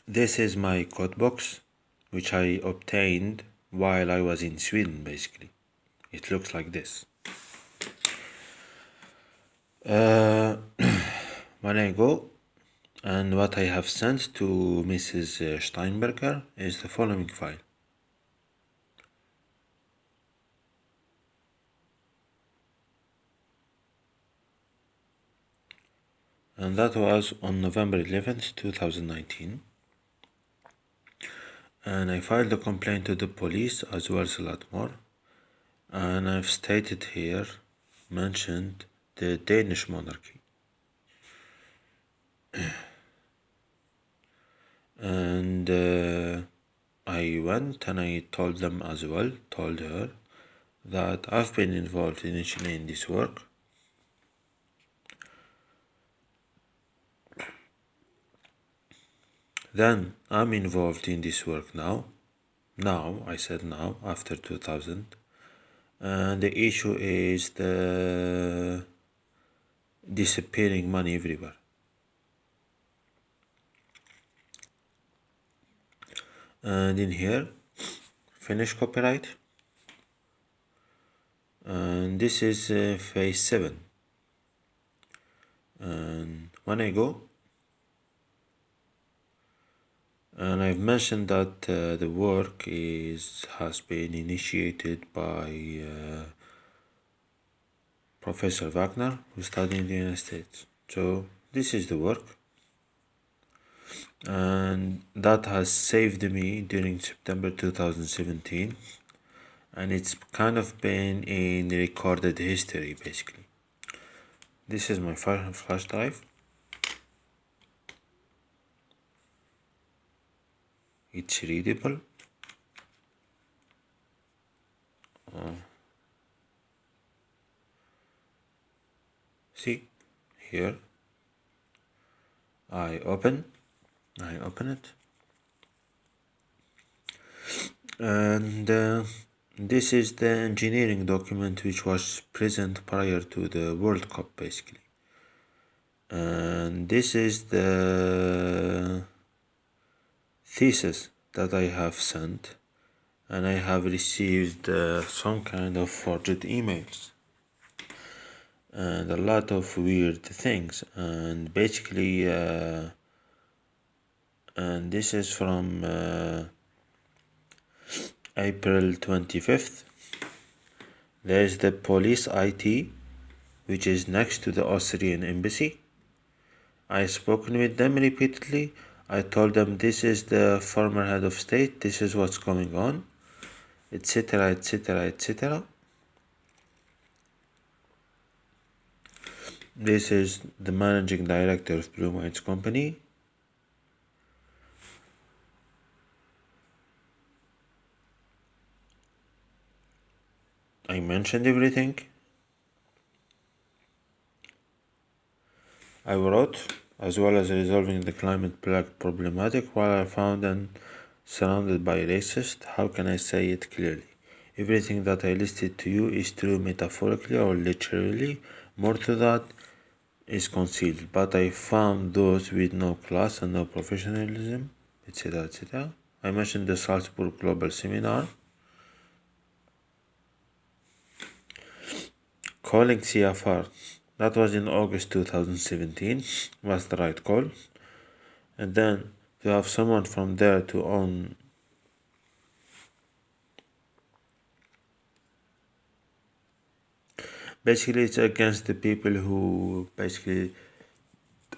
This is my code box, which I obtained while I was in Sweden, basically. It looks like this. When I go, and what I have sent to Mrs. Steinberger is the following file. And that was on November 11th, 2019. And I filed a complaint to the police as well as a lot more. And I've stated here, mentioned the Danish monarchy. And I went and I told her that I've been involved initially in this work. Then I'm involved in this work now. I said now, after 2000. And the issue is the disappearing money everywhere. And in here, finish copyright. And this is phase 7. And when I go, and I've mentioned that the work has been initiated by Professor Wagner, who studied in the United States. So this is the work. And that has saved me during September 2017. And it's kind of been in recorded history, basically. This is my flash drive. It's readable. See, here. I open it. And this is the engineering document which was present prior to the World Cup, basically. And this is the thesis that I have sent, and I have received some kind of forged emails and a lot of weird things. And basically, and this is from April 25th. There's the police IT, which is next to the Austrian embassy. I've spoken with them repeatedly. I told them this is the former head of state, this is what's going on, etc., etc., etc. This is the managing director of Blue Minds Company. I mentioned everything. I wrote, as well as resolving the climate problematic while I found and surrounded by racists. How can I say it clearly? Everything that I listed to you is true metaphorically or literally. More to that is concealed, but I found those with no class and no professionalism, etc., etc. I mentioned the Salzburg Global Seminar. Calling CFR, that was in August 2017, was the right call. And then to have someone from there to own basically it's against the people who basically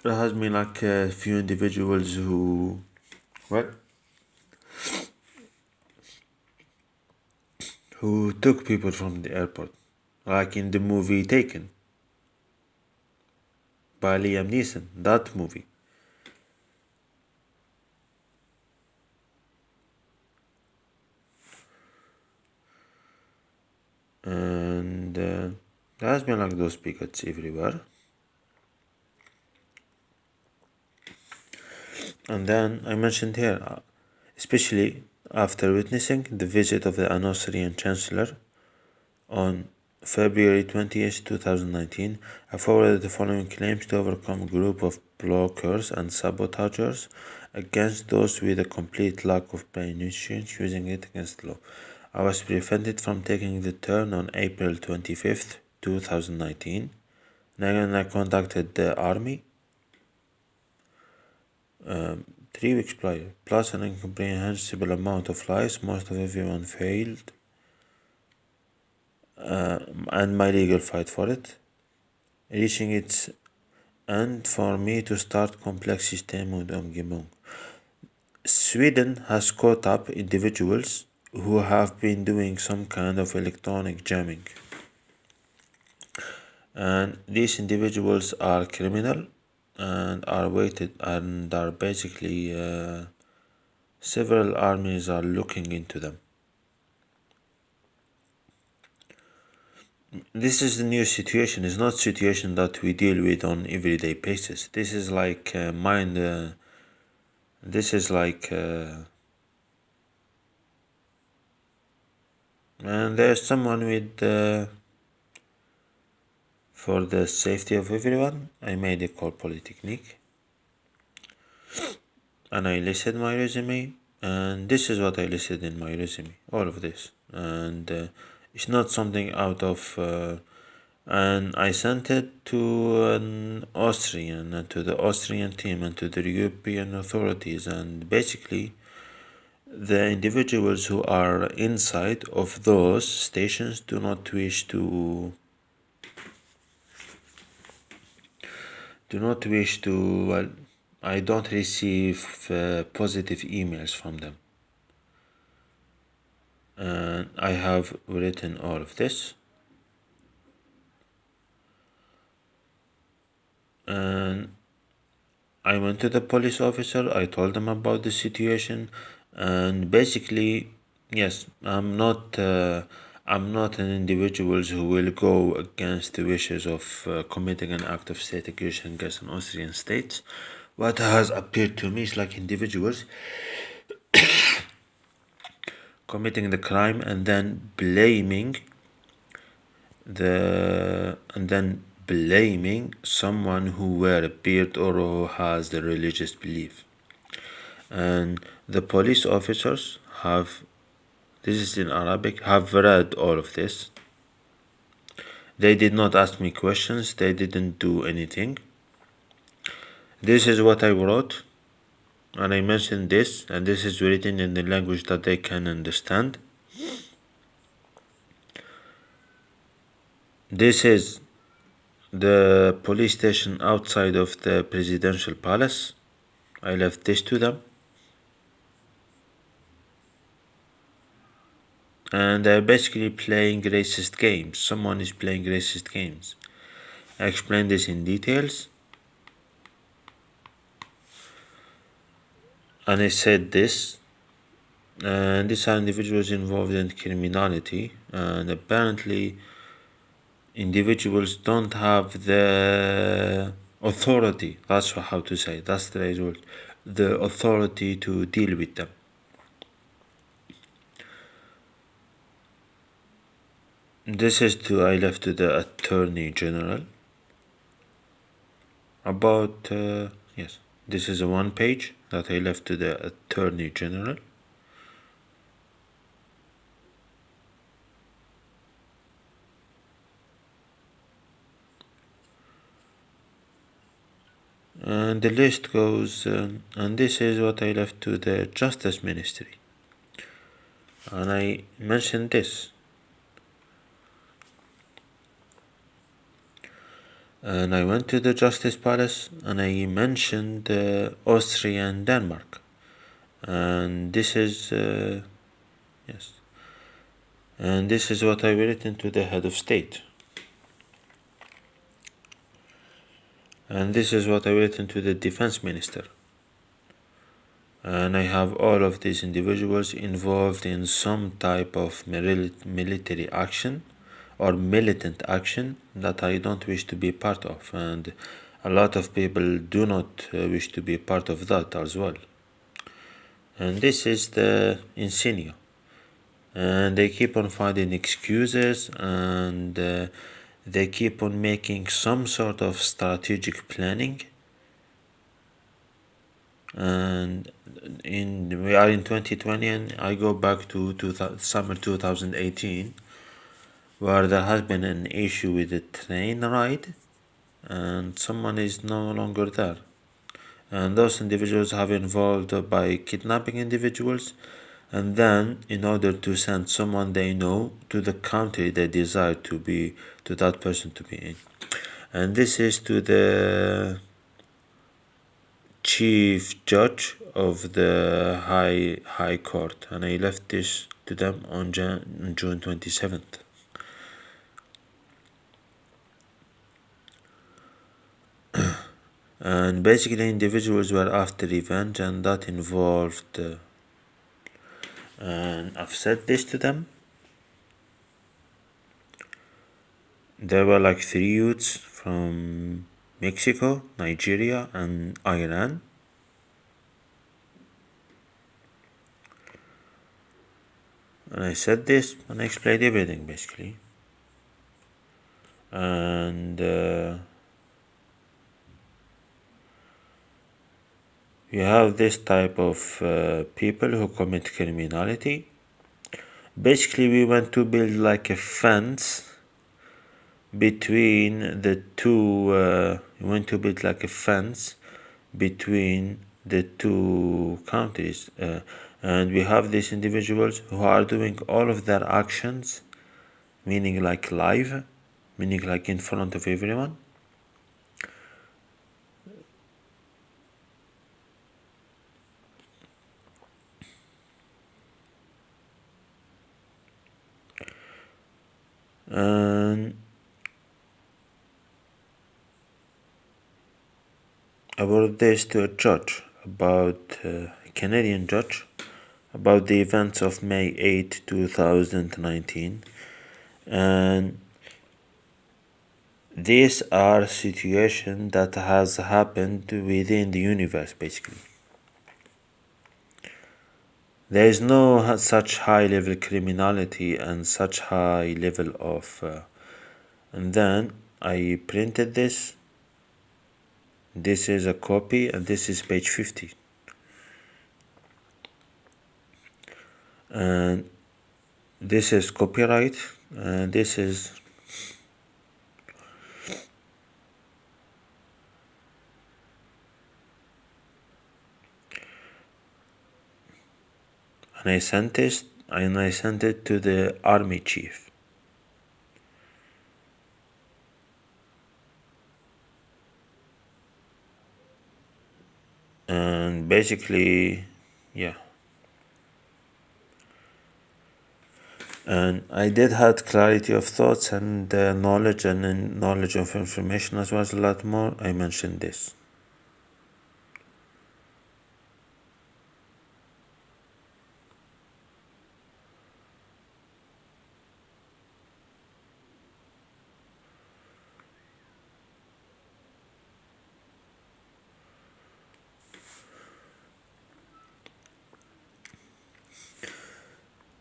there has been like a few individuals who took people from the airport, like in the movie Taken by Liam Neeson, that movie. And there has been like those bigots everywhere. And then I mentioned here, especially after witnessing the visit of the Austrian Chancellor on February 20th, 2019, I forwarded the following claims to overcome a group of blockers and sabotagers against those with a complete lack of brain nutrients using it against law. I was prevented from taking the turn on April 25th, 2019. Then I contacted the army 3 weeks prior, plus an incomprehensible amount of lies. Most of everyone failed, and my legal fight for it, reaching its end for me to start complex system omgivning. Sweden has caught up individuals who have been doing some kind of electronic jamming, and these individuals are criminal and are weighted and are basically several armies are looking into them. This is the new situation. It's not situation that we deal with on everyday basis. This is like this is like and there's someone with for the safety of everyone, I made a call polytechnique and I listed my resume, and this is what I listed in my resume, all of this, and it's not something out of and I sent it to an Austrian and to the Austrian team and to the European authorities, and basically the individuals who are inside of those stations do not wish to well, I don't receive positive emails from them, and I have written all of this, and I went to the police officer. I told them about the situation, and basically, yes, I'm not an individual who will go against the wishes of committing an act of state aggression against an Austrian state. What has appeared to me is like individuals committing the crime and then blaming someone who wear a beard or who has the religious belief. And the police officers have, this is in Arabic, have read all of this. They did not ask me questions. They didn't do anything. This is what I wrote, and I mentioned this, and this is written in the language that they can understand. This is the police station outside of the presidential palace. I left this to them. And they're basically playing racist games. Someone is playing racist games. I explained this in details. And I said this. And these are individuals involved in criminality. And apparently individuals don't have the authority. That's how to say. That's the right word. The authority to deal with them. This is I left to the Attorney General. About, yes, this is a one page that I left to the Attorney General. And the list goes, and this is what I left to the Justice Ministry. And I mentioned this. And I went to the Justice Palace and I mentioned Austria and Denmark. And this is, yes. And this is what I written to the head of state. And this is what I written to the defense minister. And I have all of these individuals involved in some type of military action or militant action that I don't wish to be part of, and a lot of people do not wish to be part of that as well. And this is the insignia, and they keep on finding excuses, and they keep on making some sort of strategic planning and we are in 2020, and I go back to summer 2018, where there has been an issue with the train ride and someone is no longer there, and those individuals have involved by kidnapping individuals, and then in order to send someone they know to the country they desire to that person to be in. And this is to the chief judge of the high court, and I left this to them on June 27th. And basically individuals were after revenge, and that involved and I've said this to them. There were like 3 youths from Mexico, Nigeria, and Iran. And I said this, and I explained everything basically. And you have this type of people who commit criminality. Basically, we want to build like a fence between the two. We want to build like a fence between the two countries, and we have these individuals who are doing all of their actions, meaning like live, meaning like in front of everyone. And I brought this to a judge, about a Canadian judge, about the events of May 8, 2019. And these are situations that has happened within the universe, basically. There is no such high level criminality and such high level of and then I printed this. This is a copy, and this is page 50. And this is copyright, and this is and I sent it to the army chief. And basically, yeah. And I did have clarity of thoughts and knowledge and knowledge of information as well as a lot more. I mentioned this.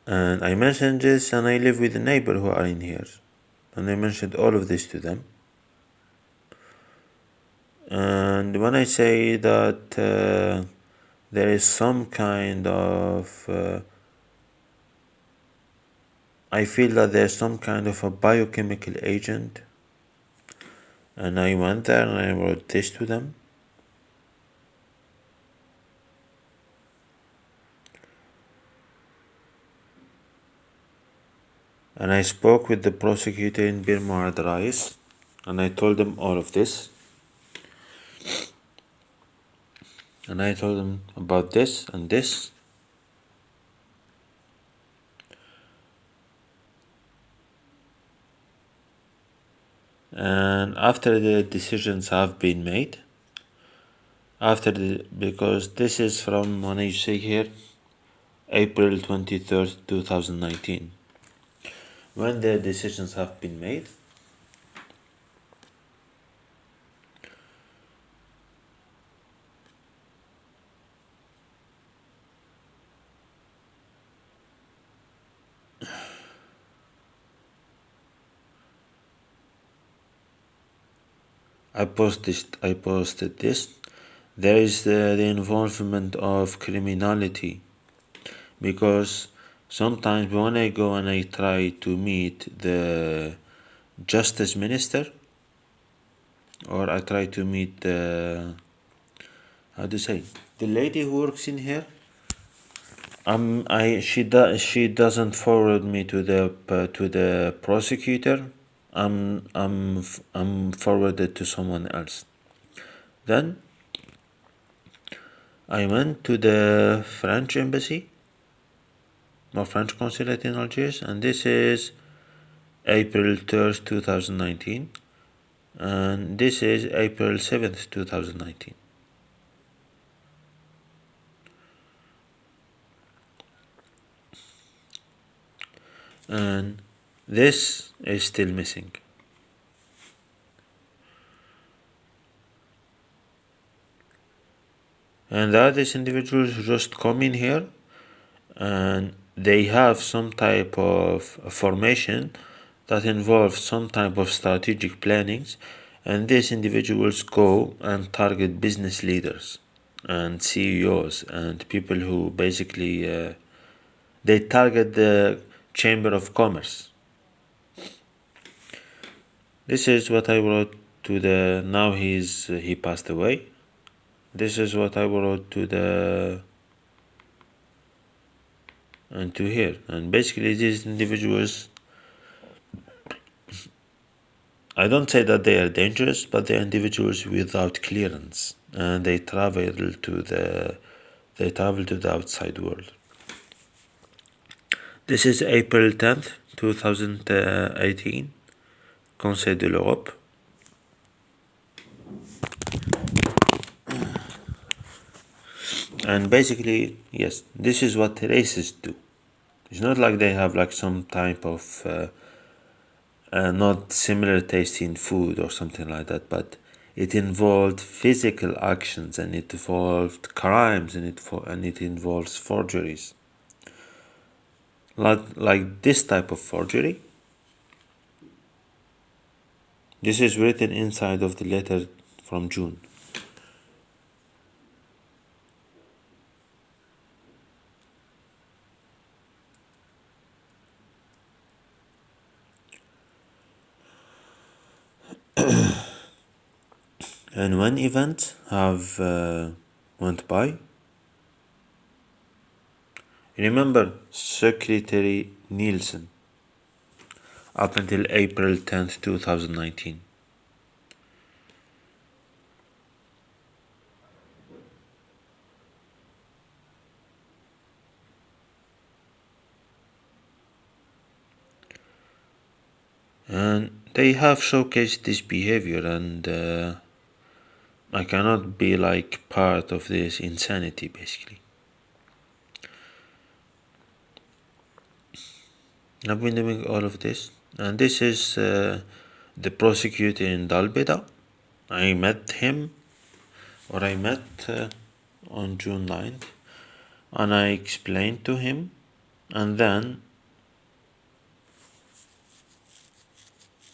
And I mentioned this, and I live with a neighbor who are in here. And I mentioned all of this to them. And when I say that there is some kind of I feel that there's some kind of a biochemical agent, and I went there and I wrote this to them. And I spoke with the prosecutor in Bir Rais, and I told them all of this. And I told them about this and this. And after the decisions have been made, because this is from, when I say here, April 23rd, 2019. When the decisions have been made, I posted this. there is the involvement of criminality, because sometimes when I go and I try to meet the justice minister, or I try to meet the, how to say, the lady who works in here, she doesn't forward me to the prosecutor. I'm forwarded to someone else. Then I went to the French embassy or French consulate in Algiers, and this is April 3rd, 2019, and this is April 7th, 2019. And this is still missing. And there are these individuals who just come in here and they have some type of formation that involves some type of strategic plannings, and these individuals go and target business leaders and CEOs and people who basically they target the Chamber of Commerce. This is what I wrote to the, now he passed away. This is what I wrote to the, and to here. And basically these individuals, I don't say that they are dangerous, but they are individuals without clearance, and they travel to the outside world. This is April 10th, 2018, Conseil de l'Europe. And basically, yes, this is what racists do. It's not like they have like some type of not similar taste in food or something like that, but it involved physical actions, and it involved crimes, and it involves forgeries. Like this type of forgery. This is written inside of the letter from June. And when events have went by, remember Secretary Nielsen up until April 10th, 2019. And they have showcased this behavior, and I cannot be like part of this insanity, basically. I've been doing all of this, and this is the prosecutor in Dalbeda. I met him, or I met on June 9th, and I explained to him, and then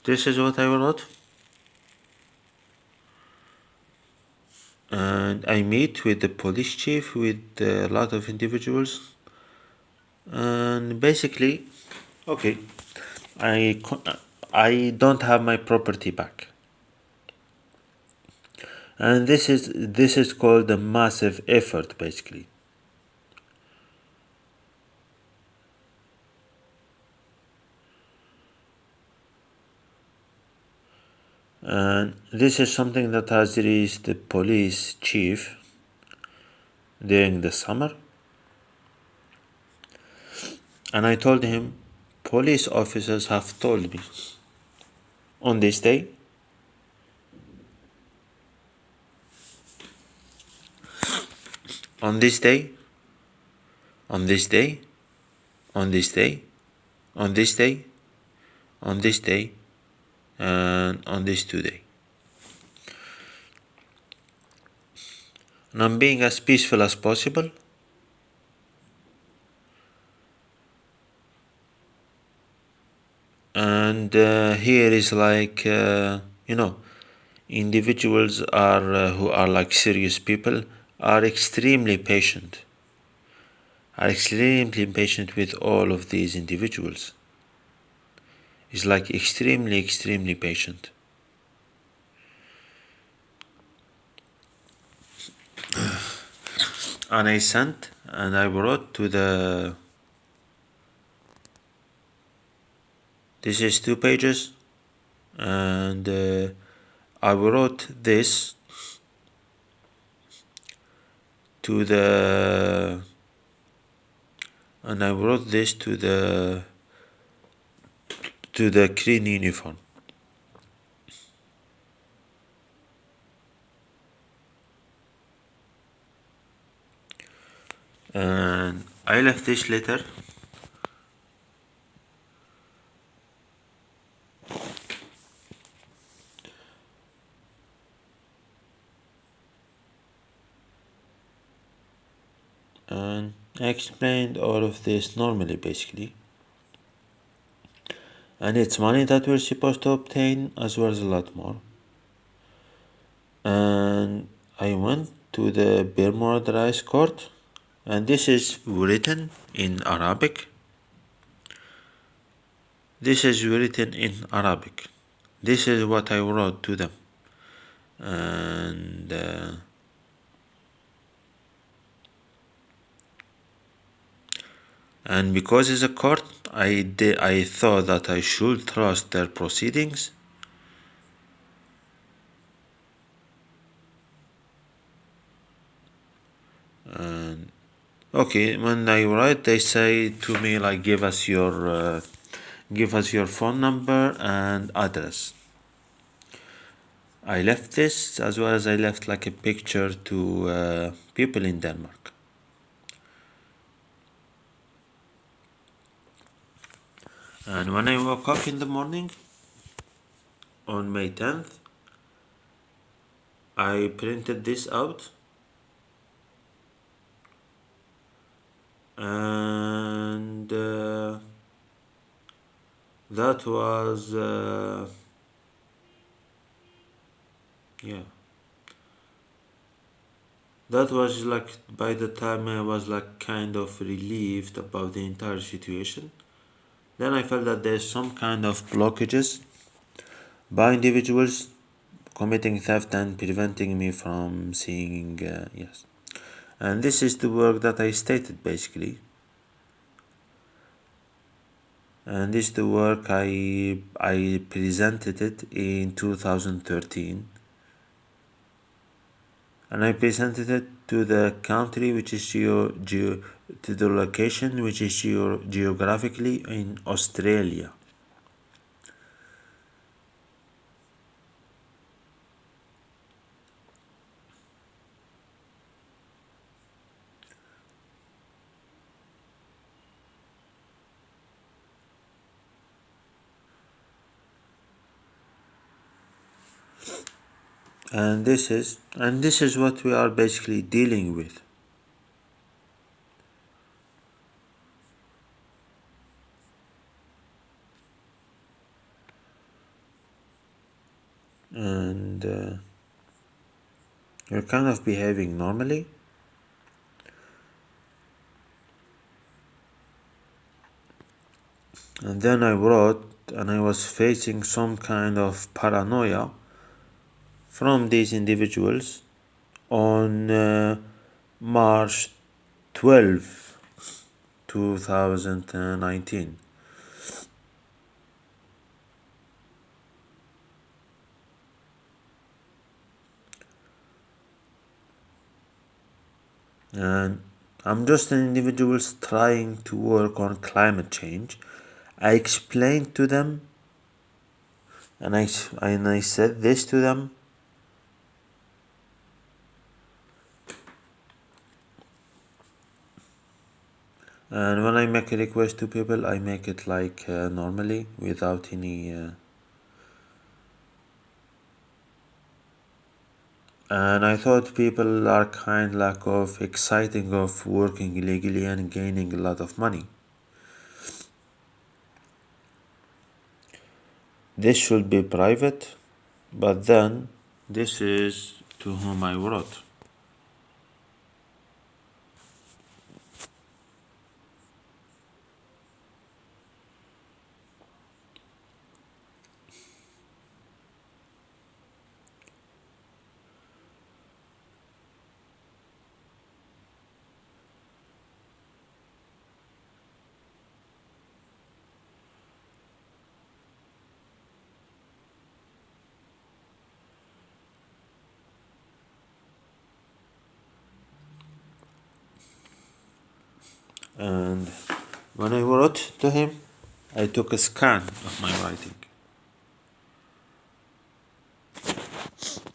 this is what I wrote. And I meet with the police chief, with a lot of individuals, and basically, okay, I don't have my property back, and this is called a massive effort, basically. And this is something that has reached the police chief during the summer. And I told him, police officers have told me on this day, on this day, on this day, on this day, on this day, on this day, and on this today. And I'm being as peaceful as possible. And here is like, individuals are who are like serious people are extremely patient. Are extremely patient with all of these individuals. It's like extremely patient. And I sent and I brought to the, this is 2 pages, and I wrote this to the, and I wrote this to the green uniform. And I left this letter and I explained all of this normally, basically. And it's money that we're supposed to obtain, as well as a lot more. And I went to the Bermuda Rice Court, and this is written in Arabic. This is written in Arabic. This is what I wrote to them. And because it's a court, I thought that I should trust their proceedings. And okay, when I write, they say to me like, give us your phone number and address. I left this, as well as I left like a picture to people in Denmark. And when I woke up in the morning on May 10th, I printed this out, and that was that was like, by the time I was like kind of relieved about the entire situation, then I felt that there's some kind of blockages by individuals committing theft and preventing me from seeing, yes. And this is the work that I stated, basically. And this is the work I presented it in 2013. And I presented it to the country, which is to the location, which is geographically in Australia. And this is what we are basically dealing with. And we're kind of behaving normally. And then I wrote, and I was facing some kind of paranoia from these individuals on March 12, 2019. And I'm just an individual trying to work on climate change. I explained to them, and I said this to them. And when I make a request to people, I make it like normally, without any and I thought people are kind like of exciting of working illegally and gaining a lot of money. This should be private, but then This is to whom I wrote. And when I wrote to him, I took a scan of my writing.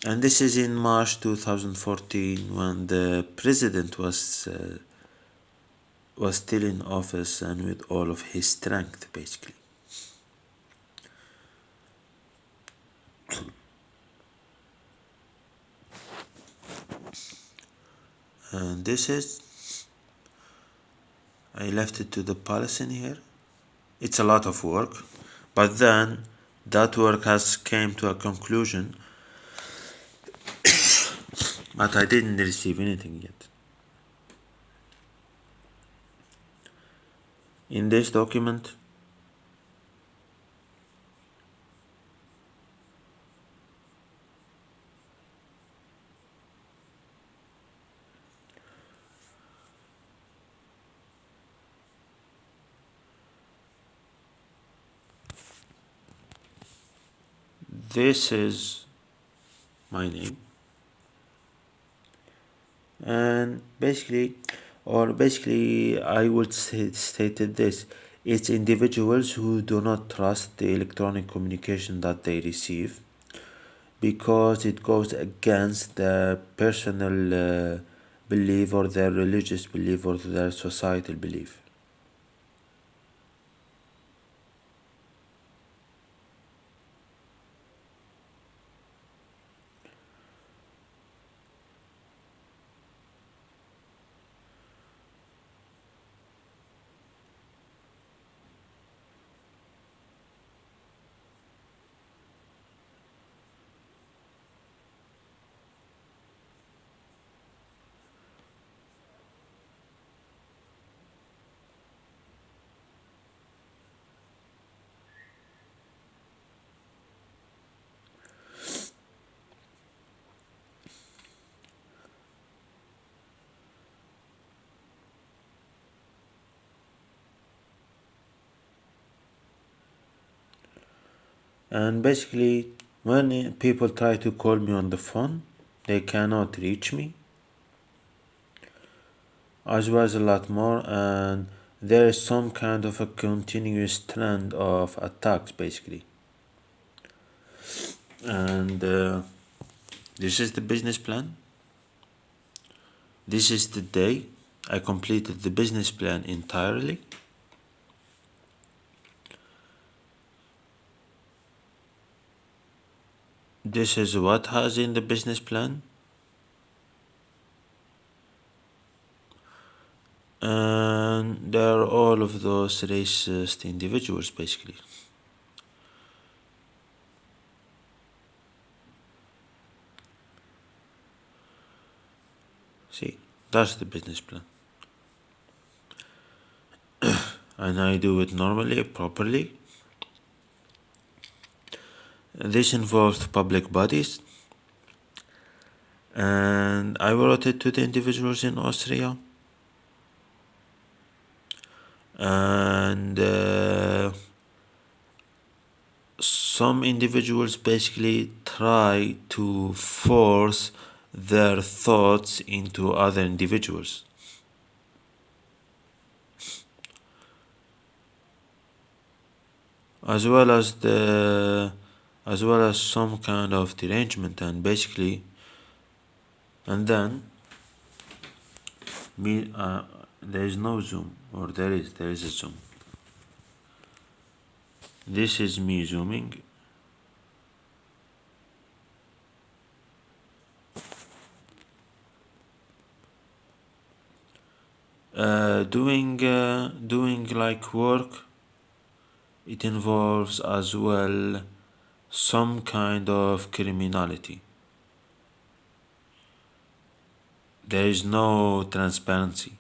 And this is in March 2014 when the president was still in office and with all of his strength, basically. And this is, I left it to the palace in here. It's a lot of work, but then that work has came to a conclusion, but I didn't receive anything yet. In this document, this is my name, and basically I would stated this: it's individuals who do not trust the electronic communication that they receive because it goes against their personal belief or their religious belief or their societal belief. And basically, when people try to call me on the phone, they cannot reach me, as well as a lot more, and there is some kind of a continuous trend of attacks, basically. And this is the business plan. This is the day I completed the business plan entirely. This is what has in the business plan. And there are all of those racist individuals, basically. See, that's the business plan. And I do it normally, properly. This involved public bodies. And I wrote it to the individuals in Austria. And some individuals basically try to force their thoughts into other individuals. As well as some kind of derangement, and basically, and then there is no Zoom, or there is a Zoom. This is me zooming. Doing like work, it involves as well some kind of criminality. There is no transparency.